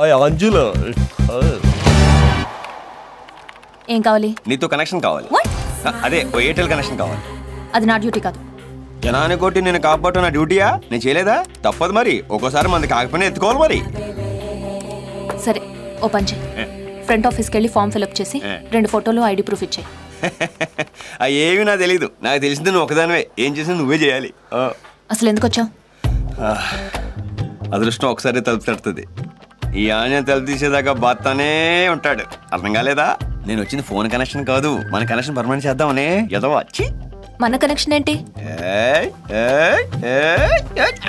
అంజులో ఏం కావాలి? నీతో కనెక్షన్ కావాలి. అదే ఎయిర్టెల్ కనెక్షన్ కావాలి. అది నా డ్యూటీ కాదు. జనాన్ని కొట్టి నేను కాపాడు నా డ్యూటీయా? నేను చేయలేదా? తప్పదు మరి. ఒక్కోసారి మంది కాకపోయినా ఎత్తుకోవాలి మరి. సరే ఓ పని చేయి, ఫ్రంట్ ఆఫీస్కి వెళ్ళి ఫామ్ ఫిల్అప్ చేసి 2 ఫోటోలు ఐడి ప్రూఫ్ ఇచ్చాయి. ఏమి నాకు తెలీదు. నాకు తెలిసింది నువ్వు ఒకదానివే. ఏం చేసింది నువ్వే చేయాలి. అసలు ఎందుకు వచ్చావు? అదృష్టం ఒకసారి తలుపు తడుతుంది. ఈ ఆంజనేయ తలుపు తీసేదాకా బాత్తానే ఉంటాడు. అర్థం కాలేదా? నేను వచ్చింది ఫోన్ కనెక్షన్ కాదు, మన కనెక్షన్ పర్మనెంట్ చేద్దామనే. ఏదో వచ్చి మన కనెక్షన్ ఏంటి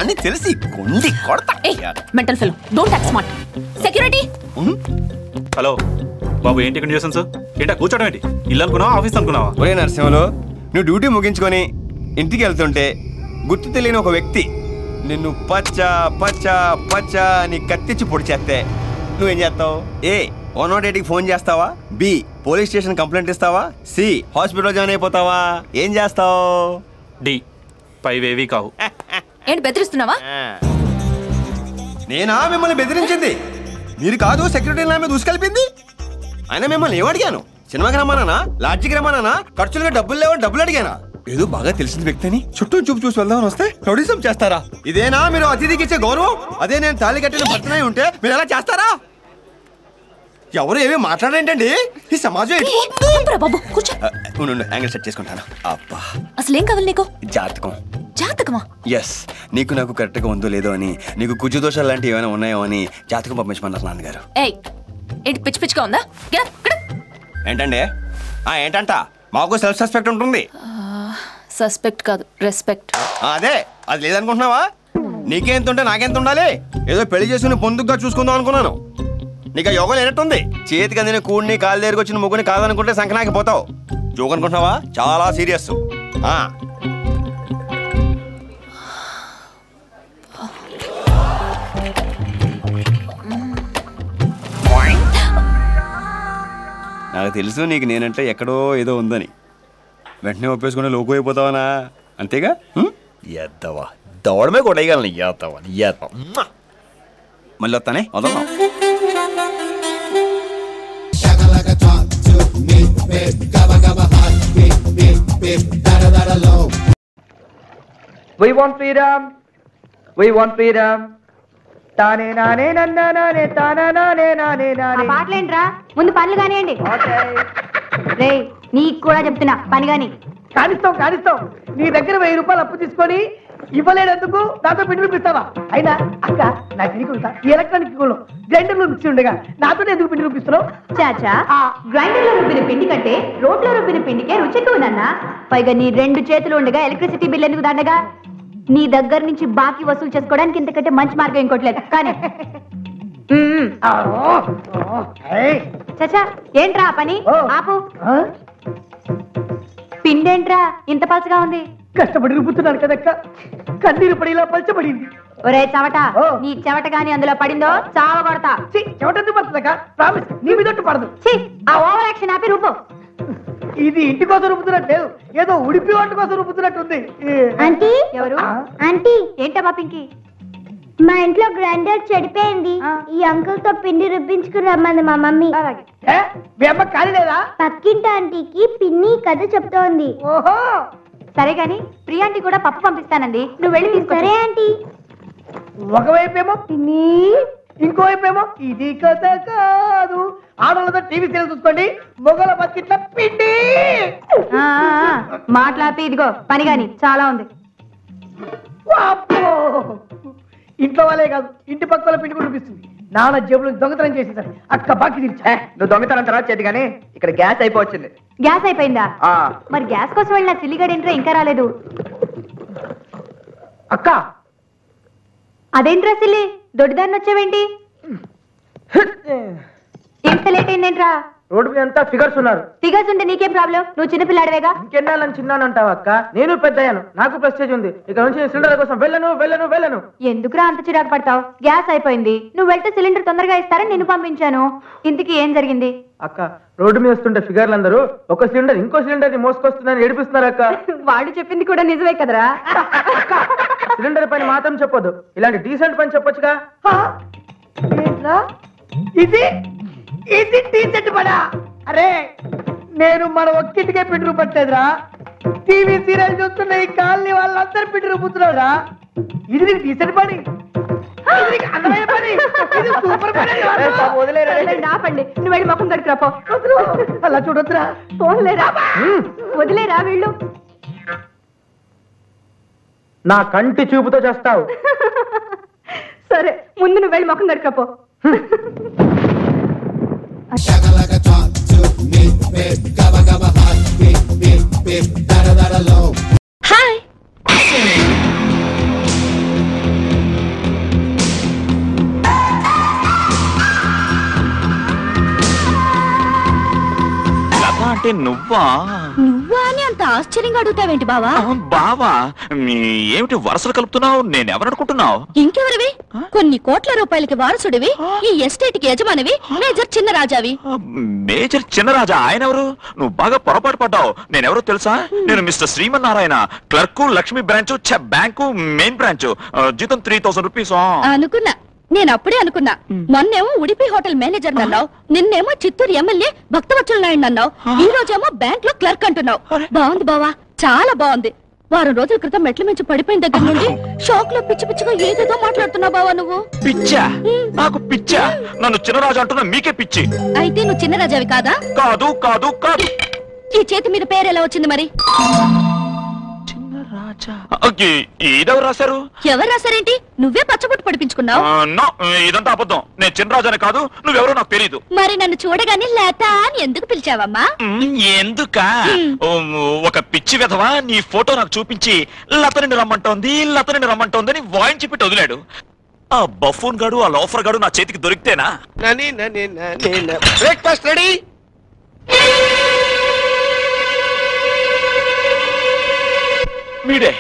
అని తెలిసి కొండి కొడతా. Mental fellow, don't act smart. Security. Hello బాబు, ఏంటి ఇక్కడ న్యూసెన్స్? ఏంటా కూర్చోడం ఏంటి? ఇల్లు అనుకున్నావా, ఆఫీస్ అనుకున్నావా? ఒరే నరసింహలో, నువ్వు డ్యూటీ ముగించుకొని ఇంటికి వెళ్తుంటే గుర్తు తెలియని ఒక వ్యక్తి నిన్ను పచ్చ పచ్చ పచ్చ అని కత్తిచ్చి పొడి చేస్తే నువ్వేం చేస్తావు? ఏ 108కి ఫోన్ చేస్తావా? బి పోలీస్ స్టేషన్ కంప్లైంట్ ఇస్తావా? సి హాస్పిటల్ జాయిన్ అయిపోతావా? ఏం చేస్తావు? డి పైవేవి కావు. ఏంటి బెదిరిస్తున్నావా? నేనా మిమ్మల్ని బెదిరించింది? మీరు కాదు సెక్యూరిటీ నా మీద దూసుకెళ్ళింది. అయినా మిమ్మల్ని ఏమడిగాను? సినిమాకి రమ్మన్నానా? లాడ్జికి రమ్మన్నానా? ఖర్చులుగా డబ్బులు లేవని డబ్బులు అడిగానా? ఏదో బాగా తెలిసిన వ్యక్తిని చుట్టూ చూపు చూసి వెళ్దామని వస్తే ప్రొడ్యూసం చేస్తారా? ఇదేనా మీరు అతిథికి ఇచ్చే గౌరవం? అదే నేను తాళి కట్టిన భర్తనై ఉంటే మీరు ఎలా చేస్తారా? ఎవరు ఏమీ మాట్లాడేంటండి? ఈ సమాజం యాంగిల్ సెట్ చేసుకుంటాను. అబ్బా, అసలు ఏం కావాలి నీకు? జాతకం. జాతకమా? ఎస్, నీకు నాకు కరెక్ట్ గా ఉందో లేదో అని, నీకు కుజు దోషాలు లాంటివి ఏమైనా ఉన్నాయో అని జాతకం పంపించమన్నారు నాన్నగారు. ఏంటి పిచ్చి పిచ్చిగా ఉందా? ఏంటండి? ఏంటంట? మాకు సెల్ఫ్ సస్పెక్ట్ ఉంటుంది. సస్పెక్ట్ కాదు, రెస్పెక్ట్. అదే, అది లేదనుకుంటున్నావా? నీకెంత ఉంటే నాకెంత ఉండాలి? ఏదో పెళ్లి చేసుకుని పొందుగా చూసుకుందాం అనుకున్నాను. నీకు యోగం లేనట్టుంది. చేతికి అందిన కూడిని కాలు దగ్గరకు వచ్చిన ముగ్గుని కాదనుకుంటే సంకనాకి పోతావు. జోక్ అనుకుంటున్నావా? చాలా సీరియస్. నాకు తెలుసు నీకు నేనంటే ఎక్కడో ఏదో ఉందని. వెంటనే ఒప్పేసుకుంటే లోకు అయిపోతావనా? అంతేగా? ఎద్దవా దవడమే కొట్టగలను. ఎద్దవా ఎద్దవా. మళ్ళీ వస్తానే వదలం. We want freedom. We want freedom. తానే నానే నన్నా నానే తానా నానే నానే నానే. పాటలేంట్రా, ముందు పనులు కానివ్వండి. రే నీకు కూడా చెప్తున్నా, పని కాని. కానిస్తాం. నీ దగ్గర 1000 రూపాయలు అప్పు తీసుకొని ఇవ్వలేనందుకు నాతో పిండి రూపిస్తావా? అయినా అక్క నాకు తిరిగి ఈ ఎలక్ట్రానిక్ గ్రైండర్ లో మిక్సీ ఉండగా నాతో ఎందుకు పిండి రూపిస్తున్నావు? చాచా, గ్రైండర్ లో రుబ్బిన పిండి కంటే రోడ్లో రుబ్బిన పిండికే రుచి ఎక్కువ ఉందన్నా. పైగా నీ 2 చేతులు ఉండగా ఎలక్ట్రిసిటీ బిల్ ఎందుకు దండగా? నీ దగ్గర నుంచి బాకీ వసూలు చేసుకోవడానికి ఇంతకంటే మంచి మార్గం ఇంకోట్లేదు. కానీ చాచా, ఏంట్రా పని? ఆపు. పిండేంట్రా ఇంత పలసగా ఉంది? కష్టపడి రుబ్బుతున్నాను కదక్క, కన్నీరు పడి ఇలా పలచబడింది. ఒరే చెమట, నీ చెమట గాని అందులో పడిందో చావ కొడతా. చెమట ఎందుకు పడుతుందక్క? ప్రామిస్, నీ మీద పడదు. ఆ ఓవర్ యాక్షన్ ఆపి రుబ్బు. ఇది ఇంటి కోసం రుబ్బుతున్నట్టు లేదు, ఏదో ఉడిపి వంట కోసం రుబ్బుతున్నట్టు ఉంది. ఆంటీ ఎవరు? ఆంటీ ఏంటమ్మా పింకి? మా ఇంట్లో గ్రైండర్ చెడిపోయింది. ఈ అంకుల్ తో పిండి రుబ్బించుకుని రమ్మంది మా మమ్మీ. మీ అమ్మ ఖాళీ లేదా? పక్కింటి ఆంటీకి పిన్ని కథ చెప్తోంది. ఓహో సరే గాని ప్రియాంటి కూడా పప్పు పంపిస్తానండి, నువ్వు వెళ్ళి తీసుకో. సరే ఆంటీ. ఒకవైపేమో పిన్ని, ఇంకోవైపేమో ఇది కథ కాదు. ఆడవాళ్ళతో టీవీ సీరియల్ చూసుకోండి, మొగల బకెట్ల పిండి. మాట్లాడితే ఇదిగో పని గాని చాలా ఉంది. ఇంట్లో వాళ్ళే కాదు, ఇంటి పక్కల పిండి కూడా చూపిస్తుంది. నాన్న జేబులు దొంగతనం చేసేసారు. అక్క బాకి తీర్చా. నువ్వు దొంగతనం తర్వాత చేతి కానీ ఇక్కడ గ్యాస్ అయిపోవచ్చింది. గ్యాస్ అయిపోయిందా? మరి గ్యాస్ కోసం వెళ్ళిన సిల్లిగడ్ ఏంట్రా ఇంకా రాలేదు? అక్క అదేంట్రా సిల్లి, దొడ్డిదాన్ని వచ్చావేంటి? ఎంత లేట్ అయిందేంట్రా? రోడ్డు మీద అంతా ఫిగర్స్ ఉన్నారు. ఫిగర్స్ ఉంటే నీకేం ప్రాబ్లం? నువ్వు చిన్నపిల్లాడివేగా. ఇంకెన్నాళ్ళని చిన్నానంటావు అక్క? నేను పెద్ద అయ్యాను, నాకు ప్రెస్టేజ్ ఉంది. ఇక నుంచి సిలిండర్ కోసం వెళ్ళను. ఎందుకురా అంత చిరాకు పడతావు? గ్యాస్ అయిపోయింది, నువ్వు వెళ్తే సిలిండర్ తొందరగా ఇస్తారని నేను పంపించాను. ఇంతకీ ఏం జరిగింది? అక్క రోడ్డు మీద వస్తుంటే ఫిగర్లందరూ ఒక సిలిండర్ ఇంకో సిలిండర్ ని మోసుకొస్తుందని ఏడిపిస్తున్నారు అక్క. వాడు చెప్పింది కూడా నిజమే కదరా. సిలిండర్ పని మాత్రం చెప్పొద్దు, ఇలాంటి డీసెంట్ పని చెప్పొచ్చుగా. ఇది ఇది టీ సెట్ పడా. అరే నేను మన ఒక్కింటికే పిండి రూపట్లేదురా. టీవీ సీరియల్ చూస్తున్న ఈ కాలనీ వాళ్ళందరూ పిండి రూపుతున్నారా. ఇది నీకు టీ సెట్ పని, ఇది నీకు అందమైన పని, ఇది సూపర్ పని. ఆపండి, నువ్వు వెళ్ళి ముఖం కడుకురాపో. అలా చూడొద్దురా. పోలేరా, వదిలేరా వీళ్ళు. నా కంటి చూపుతో చేస్తావు. సరే ముందు నువ్వు వెళ్ళి ముఖం కడుకురాపో. హాయ్. అంటే నువ్వా అని అంత ఆశ్చర్యంగా అడుగుతావేంటి బావా? బావా ఏమిటి వరుసలు కలుపుతున్నావు? నేనెవరనుకుంటున్నావు? ఇంకెవరివి? కొన్ని కోట్ల రూపాయలకి వారసుడివి, ఈ ఎస్టేట్ కి యజమానివి, మేజర్ చిన్నరాజావి. మేజర్ చిన్నరాజా ఆయన ఎవరు? నువ్వు బాగా పొరపాటు పడ్డావు. నేనెవరో తెలుసా? నేను mister Srimannarayana, clerk, Lakshmi branch, bank main branch, జీతం 3000 రూపీస్. అనుకున్నా, నేను అప్పుడే అనుకున్నా. మొన్నేమో ఉడిపి హోటల్ మేనేజర్ అన్నావు, నిన్నేమో చిత్తూరు ఎమ్మెల్యే భక్తవత్సల నాయుడు అన్నావు, ఈ రోజేమో బ్యాంక్ లో క్లర్క్ అంటున్నావు. బాగుంది బావా, చాలా బాగుంది. వారం రోజుల క్రితం మెట్ల మించి పడిపోయిన దగ్గర నుండి షాక్ లో పిచ్చి పిచ్చిగా ఏదేదో మాట్లాడుతున్నావు బావా నువ్వు. పిచ్చా? నాకు పిచ్చా? నన్ను చిన్నరాజు అంటున్నా, మీకే పిచ్చి. అయితే నువ్వు చిన్నరాజావి కాదా? కాదు కాదు కాదు. ఈ చేతి మీద పేరు ఎలా వచ్చింది మరి? ఇదెవరు రాశారు? ఎవరు రాశారేంటి? నువ్వే పచ్చబొట్టు పడిపించుకున్నావు. ఇదంతా అబద్ధం. నేను చిన్నరాజానే కాదు, నువ్వెవరో నాకు తెలీదు. మరి నన్ను చూడగానే లత అని ఎందుకు పిలిచావమ్మా? ఎందుక? ఒక పిచ్చి విధవా నీ ఫోటో నాకు చూపించి లతని రమ్మంటోంది అని వాయించి పెట్టి వదిలాడు. ఆ బఫూన్ గాడు, ఆ లోఫర్ గాడు నా చేతికి దొరికితేనా? Breakfast ready. మీడే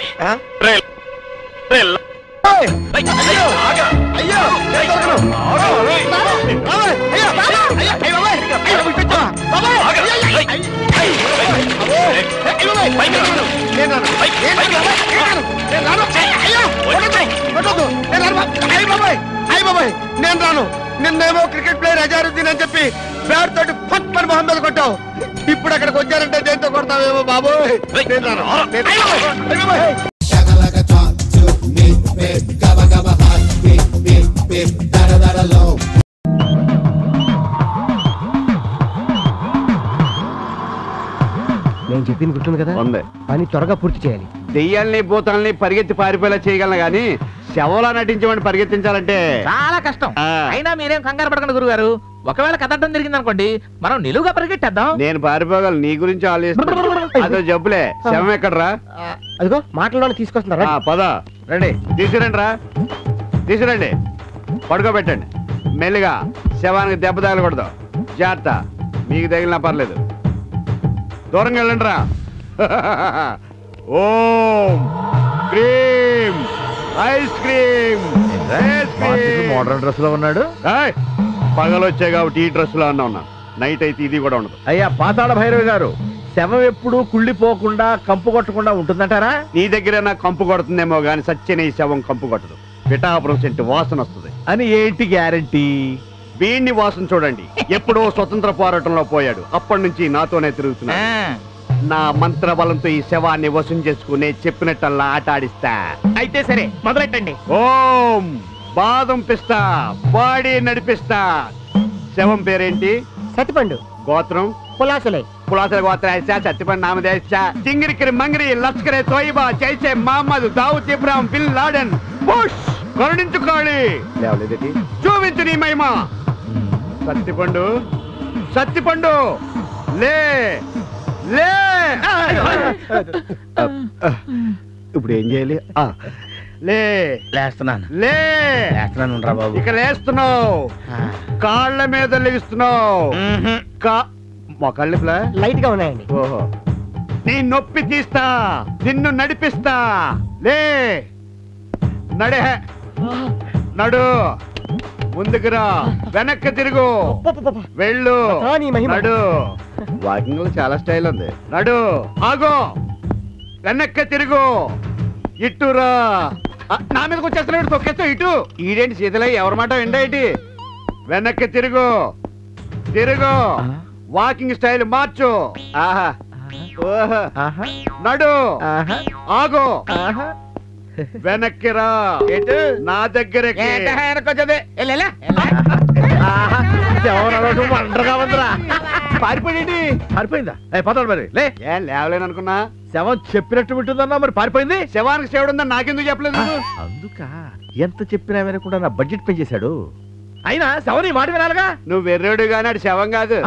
నేను రాను. నిన్నేమో క్రికెట్ ప్లేయర్ అజారుద్దీన్ అని చెప్పి బ్యాట్ తోటి ఫట్ పని మొహం మీద కొట్టావు. ఇప్పుడు అక్కడికి వచ్చారంటే దేంతో కొడతావేమో బాబోయ్. నేను రాను. నేను చెప్పింది గుర్తుంది కదా? ఉంది. పని త్వరగా పూర్తి చేయాలి. దెయ్యాల్ని భూతాల్ని పరిగెత్తి పారిపోయేలా చేయగలను గానీ శవలా నటించమని పరిగెత్తించాలంటే చాలా కష్టం. అయినా మీరేం కంగారు పడకండి గురుగారు. ఒకవేళ కదటం జరిగింది అనుకోండి, మనం నిలువుగా పరిగెట్టేద్దాం. నేను పారిపోగలను, నీ గురించి ఆలోచిస్తాను. అదో జబ్బులే. శవం ఎక్కడరా? అదిగో మాటల్లోనే తీసుకొస్తున్నారా? పద రండి, తీసుకురండి రా, తీసుకురండి. పడుకోబెట్టండి మెల్లిగా. శవానికి దెబ్బ తగలకూడదు, జాగ్రత్త. మీకు తగిలినా పర్లేదు. దూరంగా వెళ్ళండి రా. Om cream ice cream. Modern dress లో ఉన్నాడు. పగలొచ్చే కాబట్టి ఈ డ్రెస్ లో ఉన్నా, నైట్ అయితే ఇది కూడా ఉండదు. అయ్యా పాతాళ భైరవి గారు, శవం ఎప్పుడు కుళ్ళిపోకుండా కంపు కొట్టకుండా ఉంటుందంటారా? నీ దగ్గర నాకు కంపు కొడుతుందేమో గాని సత్యనే ఈ శవం కంపు కొట్టదు. పిఠాపురం సెంటు వాసన వస్తుంది. అని ఏంటి గ్యారంటీ? వీణ్ణి వాసన చూడండి. ఎప్పుడో స్వతంత్ర పోరాటంలో పోయాడు, అప్పటి నుంచి నాతోనే తిరుగుతున్నా. నా మంత్ర బలంతో ఈ శవాన్ని వశం చేసుకునే చెప్పినట్టల్లా ఆట ఆడిస్తా. అయితే సరే మొదలెట్టండి. ఓం బాదం పిస్తా, బాడీ నడిపిస్తా. శవం పేరేంటి? సత్తిపండు. గోత్రం? పులాసలే. పులాసల గోత్ర సత్తిపండు నామదేశ చింగిరికిరి మంగిరి Lashkare Toiba Jaishe Mohammed Dawood Ibrahim bin Laden Bush కరుణించుకోవాలి. లేవలేదేటి? చూపించు నీ మహిమ. సత్తిపండు, సత్తిపండు లే లే. ఇప్పుడు ఏం చేయాలి? లే. లేస్తున్నాను. లే. లేస్తున్నాను రా బాబు. ఇక లేస్తున్నావు, కాళ్ళ మీద లెగిస్తున్నావు. మొక్కళ్ళ లైట్ గా ఉన్నాయండి. ఓహో, నీ నొప్పి తీస్తా, నిన్ను నడిపిస్తా. లే, నడే, నడు, ముందుకురా, వెనక్కి తిరుగు, వెళ్ళు, నడు. వాకింగ్ చాలా స్టైల్ ఉంది. నడు, ఆగో, వెనక్కి తిరుగు, ఇట్టురా. నా మీదకి వచ్చేస్తున్నాడు, తొక్కేస్తా ఇటు. ఈడేంటి శీతలయ్య ఎవరి మాట ఎండేటి? వెనక్కి తిరుగు తిరుగు వాకింగ్ స్టైల్ మార్చు ఆహా ఓహో నడు ఆగు వెనక్కి రా నా దగ్గరకి వండర్గా ఉందిరా పారిపోయింది పారిపోయిందా పదడు మరి లే ఏం లేవలేను అనుకున్నా శవం చెప్పినట్టు వింటుందన్నా మరి పారిపోయింది శవానికి శవుడు ఉందని నాకెందుకు చెప్పలేదు అందుక ఎంత చెప్పినా వినకుండా నా బడ్జెట్ పెంచేశాడు అయినా శవని మాట వినాలిగా నువ్వు వెర్రేడు గాని అటు శవం కాదు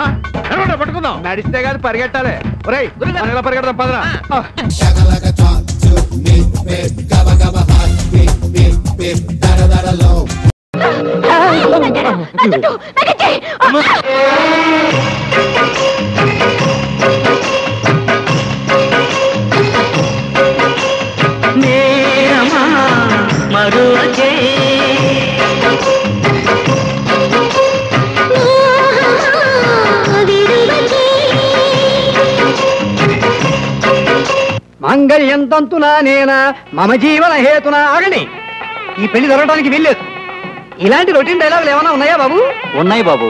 పట్టుకుందాం నడిస్తే కాదు పరిగెట్టాలి ఒరేయ్ మనలా పరిగెడదాం పదరా మంగళ్యం తంతునా నేనా మమ జీవన హేతునా ఆగండి. ఈ పెళ్లి జరగడానికి వీల్లేదు. ఇలాంటి రొటీన్ డైలాగులు ఏమైనా ఉన్నాయా బాబు? ఉన్నాయి బాబు.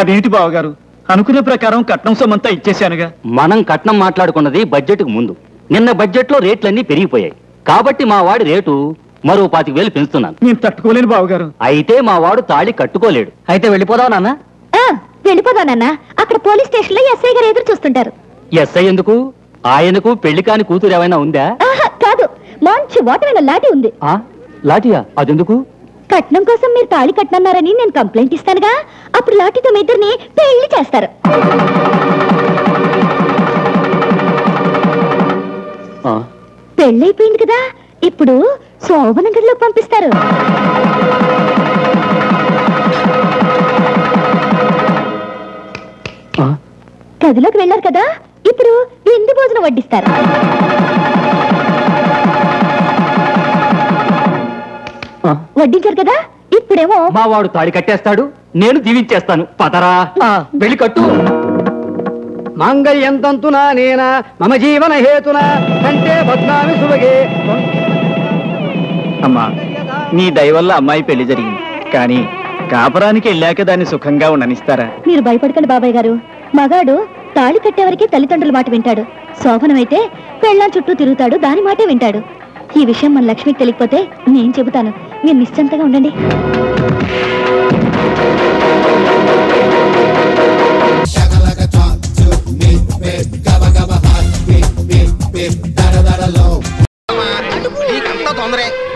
అదేంటి బావగారు, అనుకునే ప్రకారం కట్నం సొమ్మంతా ఇచ్చేశానుగా. మనం కట్నం మాట్లాడుకున్నది బడ్జెట్ కు ముందు. నిన్న బడ్జెట్ లో రేట్లన్నీ పెరిగిపోయాయి కాబట్టి మా వాడి రేటు మరో 25,000 పెంచుతున్నాను. నేను తట్టుకోలేను బావగారు. అయితే మా వాడు తాళి కట్టుకోలేడు. అయితే వెళ్ళిపోదాం నాన్న. వెళ్ళిపోదాం నాన్న. అక్కడ పోలీస్ స్టేషన్ లో ఎస్ఐ గారు ఎదురు చూస్తుంటారు. ఎస్ఐ ఎందుకు? ఆయనకు పెళ్లి కాని కూతురు ఏమైనా ఉందా? కాదు, మంచి వాటమైన లాఠీ ఉంది. లాఠీయా? అదెందుకు? కట్నం కోసం మీరు తాళి కట్టనన్నారని నేను కంప్లైంట్ ఇస్తానుగా. అప్పుడు లాఠీతో మీ ఇద్దరిని పెళ్లి చేస్తారు. పెళ్ళైపోయింది కదా, ఇప్పుడు శోభన గదిలో పంపిస్తారు. గదిలోకి వెళ్ళారు కదా, ఇప్పుడు విందు భోజనం వడ్డిస్తారు. వడ్డించారు కదా, ఇప్పుడేమో మా వాడు తాళి కట్టేస్తాడు, నేను దీవించేస్తాను. పదరా వెళ్ళి కట్టు. మంగళ్యం తంతునా నేనా మమ జీవన హేతునా కంటే బద్నామి సుభగే. అమ్మా, నీ దయ వల్ల అమ్మాయి పెళ్లి జరిగింది, కానీ కాపురానికి వెళ్ళాక దాన్ని సుఖంగా ఉండనిస్తారా? మీరు భయపడకండి బాబాయ్ గారు. మగాడు తాళి కట్టేవరకే తల్లిదండ్రుల మాట వింటాడు. శోభనమైతే పెళ్ళాం చుట్టూ తిరుగుతాడు, దాని మాటే వింటాడు. ఈ విషయం మన లక్ష్మికి తెలియకపోతే నేను చెబుతాను. మీరు నిశ్చింతగా ఉండండి.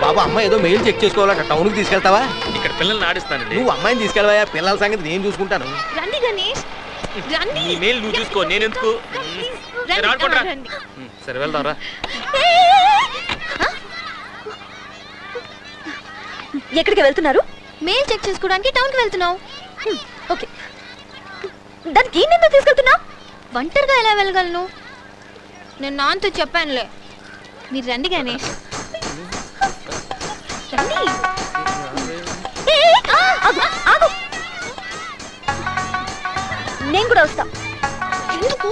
బాబు, అమ్మాయి ఏదో మెయిల్ చెక్ చేసుకోవాలంట, టౌన్ కి తీసుకెళ్తావా? ఇక్కడ పిల్లల్ని ఆడిస్తానండి. నువ్వు అమ్మాయిని తీసుకెళ్ళవా, పిల్లల సంగతి నేను చూసుకుంటాను. రండి గణేష్, రండి. నీ మెయిల్ నువ్వు చూసుకో, నేను ఎందుకు? సరే వెళ్దాంరా. ఎక్కడికి వెళ్తున్నారు? మెయిల్ చెక్ చేసుకోవడానికి టౌన్ కి వెళ్తున్నావు. ఓకే, దానికి ఎందుకు తీసుకెళ్తున్నా? ఒంటరిగా ఎలా వెళ్ళగలను? నేను నాన్నతో చెప్పానులే. మీరు రండి గణేష్, రండి. నేను కూడా వస్తా. ఎందుకు?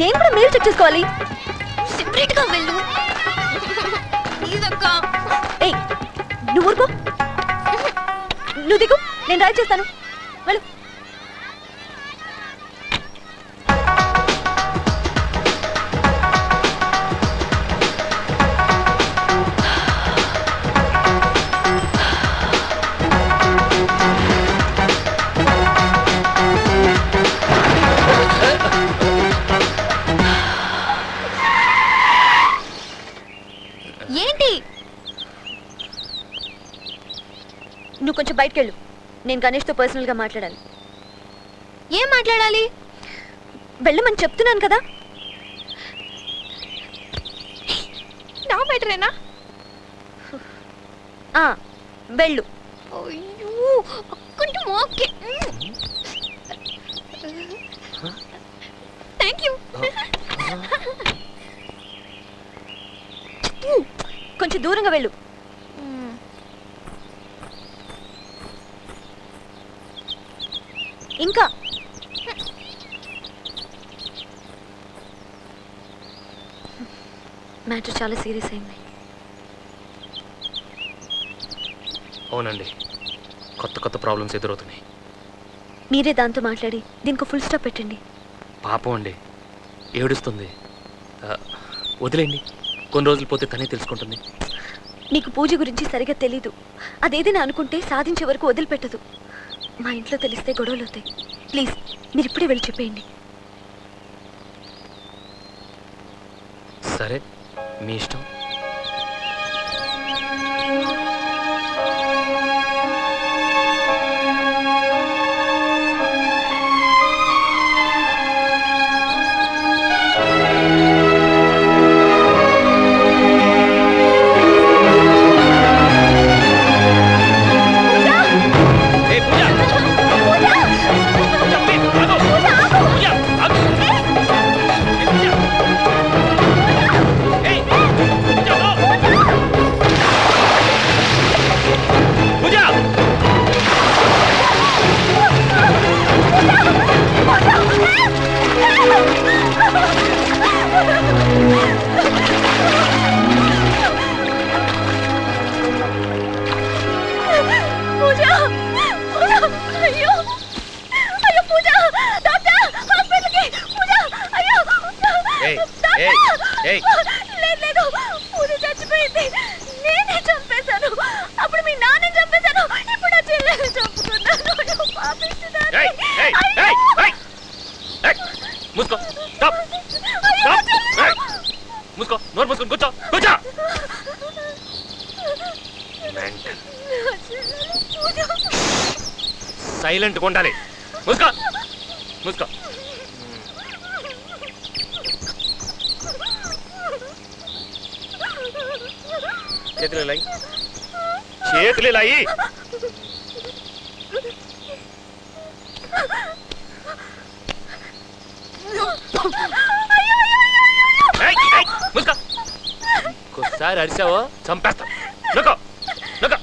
నేను కూడా మెయిల్ చెక్ చేసుకోవాలి. సెపరేట్ గా వెళ్ళు. ప్లీజ్ అక్క. ఏయ్, నువ్వు ఊరుకో. నువ్వు దిగు, నేను డ్రైవ్ చేస్తాను. వెళ్ళు. ఏంటి? నువ్వు కొంచెం బయటకు వెళ్ళు. నేను గణేష్తో పర్సనల్గా మాట్లాడాలి. ఏం మాట్లాడాలి? వెళ్ళమని చెప్తున్నాను కదా. నా బెటరేనా? వెళ్ళు. అయ్యో, కొంచెం ఓకే. Thank you. కొంచెం దూరంగా వెళ్ళు. ఇంకా మ్యాటర్ చాలా సీరియస్ అయింది. అవునండి, కొత్త కొత్త ప్రాబ్లమ్స్ ఎదురవుతున్నాయి. మీరే దాంతో మాట్లాడి దీనికి ఫుల్ స్టాప్ పెట్టండి. పాపం అండి, ఏడుస్తుంది. వదిలేండి, కొన్ని రోజులు పోతే తనే తెలుసుకుంటుంది. నీకు పూజ గురించి సరిగా తెలీదు. అదేదైనా అనుకుంటే సాధించే వరకు వదిలిపెట్టదు. మా ఇంట్లో తెలిస్తే గొడవలు అవుతాయి. ప్లీజ్ మీరు ఇప్పుడే వెళ్ళి చెప్పేయండి. సరే, మీ ఇష్టం. సైలెంట్గా ఉండాలి. ముసుకో ముసుకో. చేతులు లాయి, చేతులు లాయి. ముసుకో. ఇంకోసారి అరిసావో చంపేస్తా. నుకో నుకో.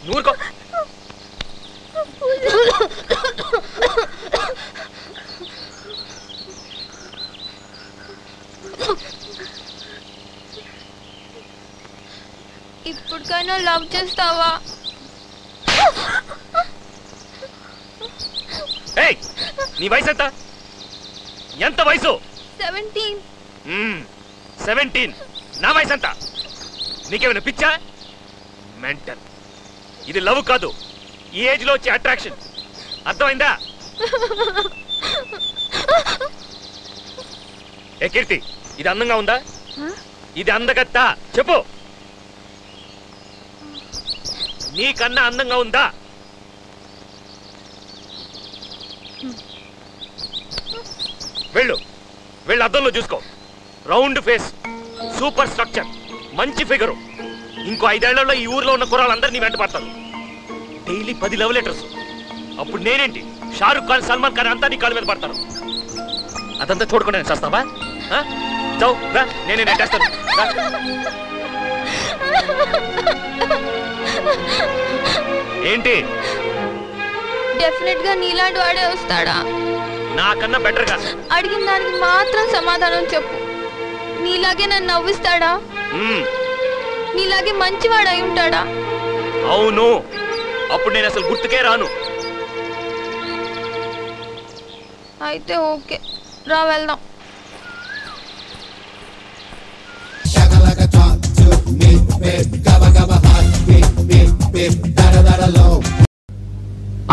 నూరుకో. ఇప్పటికైనా లవ్ చేస్తావా? నీ వయసు ఎంత? ఎంత వయసు? 17. 17. నా వయసు ఎంత? నీకేమైనా పిచ్చా? మెంటల్. ఇది లవ్ కాదు, ఈ ఏజ్ లో వచ్చే అట్రాక్షన్. అర్థమైందా? ఏ కీర్తి, ఇది అందంగా ఉందా? ఇది అందగత్తా? చెప్పు. నీకన్నా అందంగా ఉందా? వెళ్ళు, వెళ్ళి అద్దంలో చూసుకో. రౌండ్ ఫేస్, సూపర్ స్ట్రక్చర్, మంచి ఫిగరు. ఇంకో 5 ఏళ్లలో ఈ ఊర్లో ఉన్న కుర్రాళ్ళందరూ నీ వెంట పడతారు. Daily 10 love letters. అప్పుడు నేనేంటి, షారుఖ్ ఖాన్, సల్మాన్ ఖాన్ అంతా నీ కాళ్ళ మీద పడతారు. అదంతా చూడకుండా నేను చేస్తావా? చావు రా, నేనే నెట్టేస్తాను. ఏంటి? డెఫినెట్ గా నీలాంటి వాడే వస్తాడా? నాకన్నా బెటర్ గా. అడిగిన దానికి మాత్రం సమాధానం చెప్పు. నీలాగే నన్ను నవ్విస్తాడా? నీలాగే మంచివాడై ఉంటాడా? అవును. అప్పుడు నేను అసలు గుర్తుకే రాను. అయితే ఓకే, రా వెళ్దాం.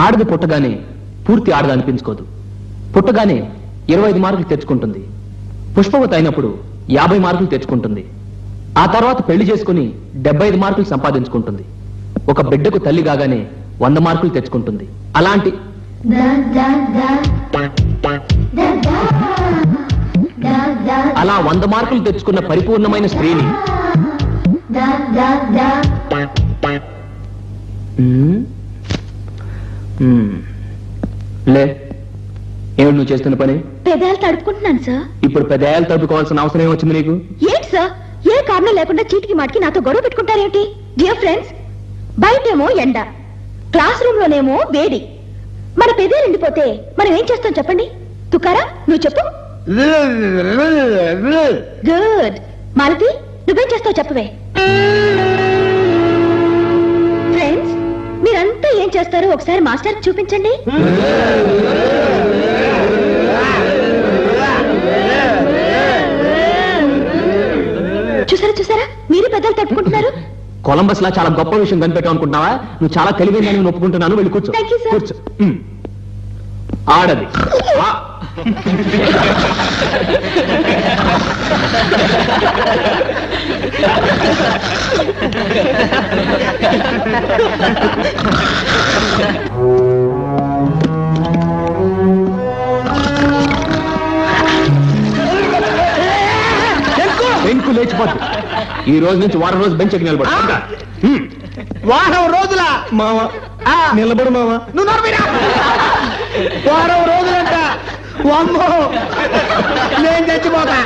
ఆడది పుట్టగానే పూర్తి ఆడది అనిపించుకోదు. పుట్టగానే 25 మార్కులు తెచ్చుకుంటుంది. పుష్పవతి అయినప్పుడు 50 మార్కులు తెచ్చుకుంటుంది. ఆ తర్వాత పెళ్లి చేసుకుని 75 మార్కులు సంపాదించుకుంటుంది. ఒక బిడ్డకు తల్లి కాగానే 100 మార్కులు తెచ్చుకుంటుంది. అలాంటి అలా 100 మార్కులు తెచ్చుకున్న పరిపూర్ణమైన స్త్రీని లే, ఏమిటి నువ్వు చేస్తున్న పని? పెదాలు తడుపుకుంటున్నాను సార్. ఇప్పుడు పెదాలు తడుపుకోవాల్సిన అవసరం ఏమొచ్చింది నీకు? ఏంటి సార్, ఏ కారణం లేకుండా చీటికి మాటికి నాతో గొడవ పెట్టుకుంటారేంటి? డియర్ ఫ్రెండ్స్, బయటేమో ఎండ, క్లాస్ రూమ్ లోనేమో వేడి. మన పెదాలు ఎండిపోతే మనం ఏం చేస్తాం చెప్పండి? తుకారా, నువ్వు చెప్పు. గుడ్. మాలతి, నువ్వేం చేస్తావు చెప్పవే. ఫ్రెండ్స్, మీరంతా ఏం చేస్తారో ఒకసారి మాస్టర్ చూపించండి. చూసారా చూసారా, మీరు పెద్దలు తట్టుకుంటున్నారు. కొలంబస్ లా చాలా గొప్ప విషయం కనిపెట్టావు అనుకుంటున్నావా? నువ్వు చాలా తెలివైన నేను ఒప్పుకుంటున్నాను. వెళ్ళి కూర్చో. కూర్చో. ఆడది బెంకు లేచిపోద్దు. ఈ రోజు నుంచి వారం రోజు బెంచ్ ఎక్కి నిలబడు. వారం రోజుల మావా నిలబడు మావా. నువ్వు నోర్మీరా. వారం రోజులంట. అమ్మో, నేను చచ్చిపోతా.